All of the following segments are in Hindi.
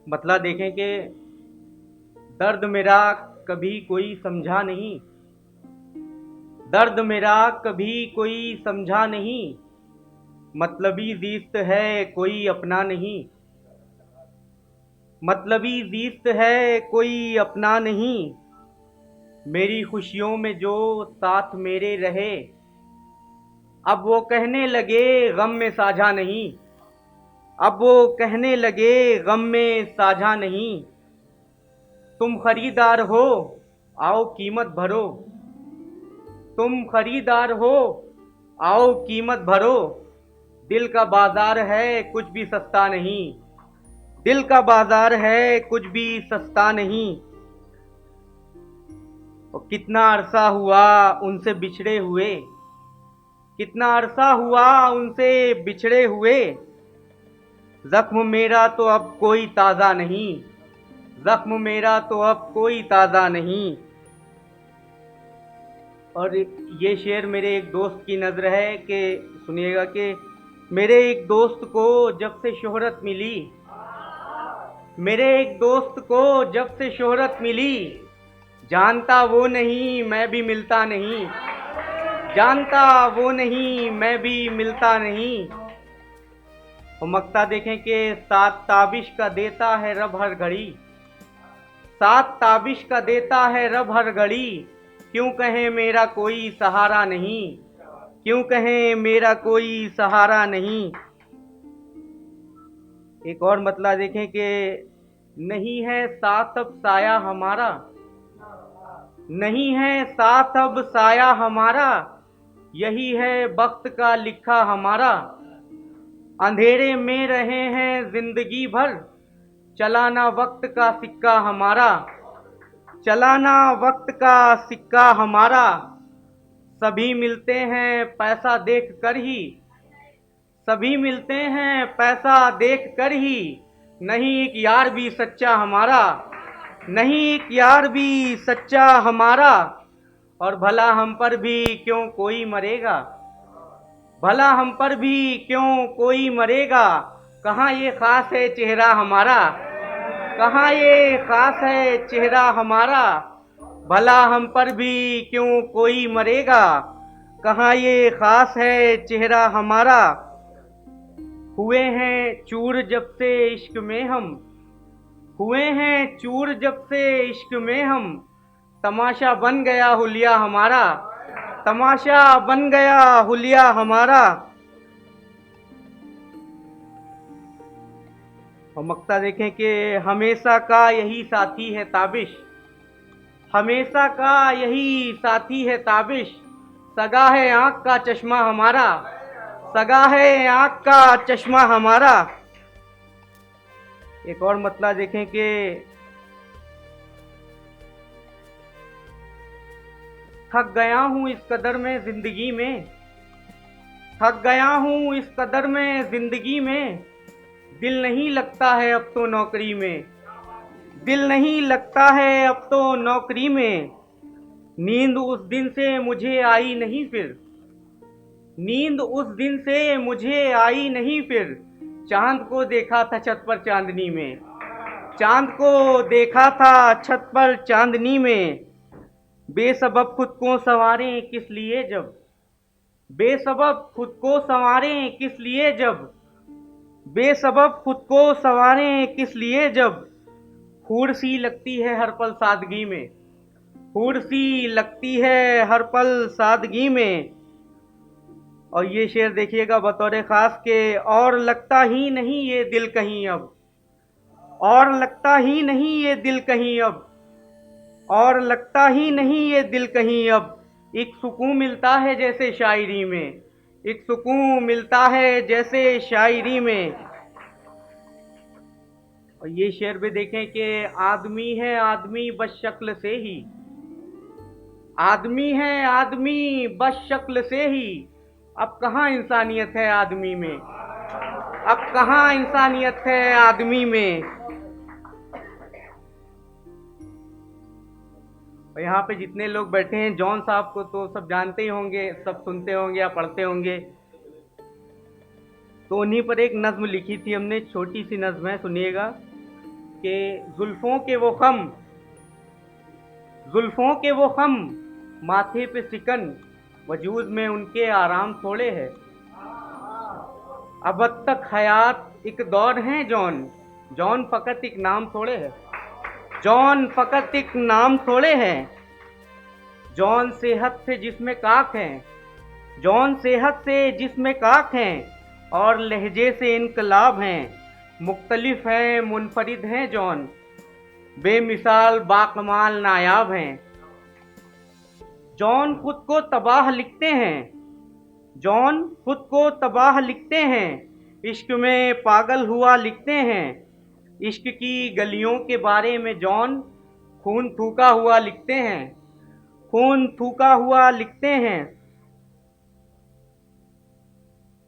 मतलब देखें कि दर्द मेरा कभी कोई समझा नहीं। दर्द मेरा कभी कोई समझा नहीं। मतलबी ज़िस्त है कोई अपना नहीं। मतलबी ज़िस्त है कोई अपना नहीं। मेरी खुशियों में जो साथ मेरे रहे, अब वो कहने लगे गम में साझा नहीं। अब वो कहने लगे गम में साझा नहीं। तुम खरीदार हो, आओ कीमत भरो। तुम खरीदार हो, आओ कीमत भरो। दिल का बाजार है कुछ भी सस्ता नहीं। दिल का बाजार है कुछ भी सस्ता नहीं। और कितना अरसा हुआ उनसे बिछड़े हुए। कितना अरसा हुआ उनसे बिछड़े हुए। जख्म मेरा तो अब कोई ताज़ा नहीं। जख्म मेरा तो अब कोई ताज़ा नहीं। और ये शेर मेरे एक दोस्त की नज़र है कि सुनिएगा कि मेरे एक दोस्त को जब से शोहरत मिली। मेरे एक दोस्त को जब से शोहरत मिली, जानता वो नहीं मैं भी मिलता नहीं। जानता वो नहीं मैं भी मिलता नहीं। और मक्ता देखें कि सात ताबिश का देता है रब हर घड़ी। सात ताबिश का देता है रब हर घड़ी। क्यों कहें मेरा कोई सहारा नहीं। क्यों कहें मेरा कोई सहारा नहीं। एक और मतलब देखें कि नहीं है साथ अब साया हमारा। नहीं है साथ अब साया हमारा। यही है बख्त का लिखा हमारा। अंधेरे में रहे हैं जिंदगी भर। चलाना वक्त का सिक्का हमारा। चलाना वक्त का सिक्का हमारा। सभी मिलते हैं पैसा देख कर ही। सभी मिलते हैं पैसा देख कर ही। नहीं एक यार भी सच्चा हमारा। नहीं एक यार भी सच्चा हमारा। और भला हम पर भी क्यों कोई मरेगा। भला हम पर भी क्यों कोई मरेगा। कहाँ ये खास है चेहरा हमारा। कहाँ ये खास है चेहरा हमारा। भला हम पर भी क्यों कोई मरेगा। कहाँ ये खास है चेहरा हमारा। हुए हैं चूर जब से इश्क में हम। हुए हैं चूर जब से इश्क में हम। तमाशा बन गया हुलिया हमारा। तमाशा बन गया हुलिया हमारा। और मक्ता देखें कि हमेशा का यही साथी है ताबिश। हमेशा का यही साथी है ताबिश। सगा है आंख का चश्मा हमारा। सगा है आंख का चश्मा हमारा। एक और मतलब देखें कि थक गया हूं इस कदर में जिंदगी में। थक गया हूं इस कदर में जिंदगी में। दिल नहीं लगता है अब तो नौकरी में। दिल नहीं लगता है अब तो नौकरी में। नींद उस दिन से मुझे आई नहीं फिर। नींद उस दिन से मुझे आई नहीं फिर। चांद को देखा था छत पर चांदनी में। चांद को देखा था छत पर चांदनी में। बेसबब खुद को संवारें किस लिए जब। बेसबब खुद को संवारें किस लिए जब। बेसबब खुद को संवारें किस लिए जब। हूर सी लगती है हर पल सादगी में। हूर सी लगती है हर पल सादगी में। और ये शेर देखिएगा बतौर खास के और लगता ही नहीं ये दिल कहीं अब। और लगता ही नहीं ये दिल कहीं अब। और लगता ही नहीं ये दिल कहीं अब। एक सुकून मिलता है जैसे शायरी में। एक सुकून मिलता है जैसे शायरी में। और ये शेर भी देखें कि आदमी है आदमी बस शक्ल से ही। आदमी है आदमी बस शक्ल से ही। अब कहाँ इंसानियत है आदमी में। अब कहाँ इंसानियत है आदमी में। और यहाँ पे जितने लोग बैठे हैं जॉन साहब को तो सब जानते ही होंगे, सब सुनते होंगे या पढ़ते होंगे। तो उन्हीं पर एक नज्म लिखी थी हमने, छोटी सी नज्म है, सुनिएगा। कि जुल्फों के वो खम, माथे पे सिकन, वजूद में उनके आराम थोड़े है। अब तक हयात एक दौर है जॉन, जॉन फकत एक नाम थोड़े है। जॉन फकत एक नाम थोड़े है। जॉन सेहत से जिसमें काक हैं, जॉन सेहत से जिसमें काक हैं, और लहजे से इनकलाब हैं। मुख्तलिफ हैं, मुनफरिद हैं जॉन, बेमिसाल बाकमाल नायाब हैं। जॉन खुद को तबाह लिखते हैं, जॉन खुद को तबाह लिखते हैं। इश्क में पागल हुआ लिखते हैं। इश्क की गलियों के बारे में जॉन खून थूका हुआ लिखते हैं, खून थूका हुआ लिखते हैं।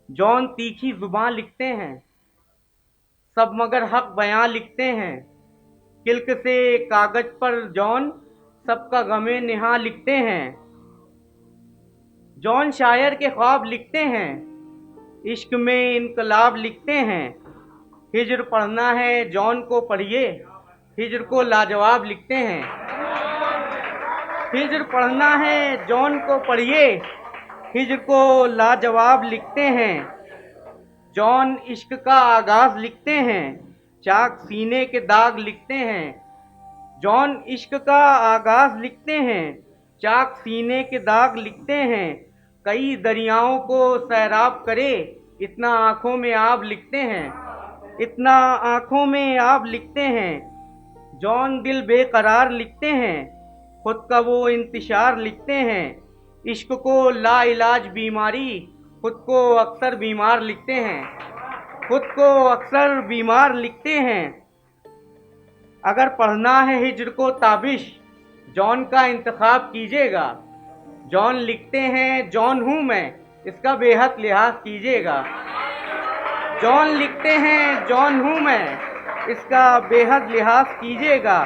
जॉन तीखी जुबान लिखते हैं, सब मगर हक बयां लिखते हैं। किल्क से कागज पर जॉन सबका गमे निहा लिखते हैं। जॉन शायर के ख्वाब लिखते हैं, इश्क में इनकलाब लिखते हैं। हिज्र पढ़ना है जॉन को पढ़िए, हिज्र को लाजवाब लिखते हैं। हिज्र पढ़ना है जॉन को पढ़िए, हिज्र को लाजवाब लिखते हैं। जॉन इश्क का आगाज लिखते हैं, चाक सीने के दाग लिखते हैं। जॉन इश्क का आगाज लिखते हैं, चाक सीने के दाग लिखते हैं। कई दरियाओं को सैराब करे, इतना आंखों में आब लिखते हैं, इतना आंखों में आब लिखते हैं। जॉन दिल बेकरार लिखते हैं, खुद का वो इंतशार लिखते हैं। इश्क को लाइलाज बीमारी, खुद को अक्सर बीमार लिखते हैं, खुद को अक्सर बीमार लिखते हैं। अगर पढ़ना है हिज्र को ताबिश, जॉन का इंतखाब कीजिएगा। जॉन लिखते हैं जॉन हूँ मैं, इसका बेहद लिहाज कीजिएगा। जॉन लिखते हैं जॉन हूँ मैं, इसका बेहद लिहाज कीजिएगा।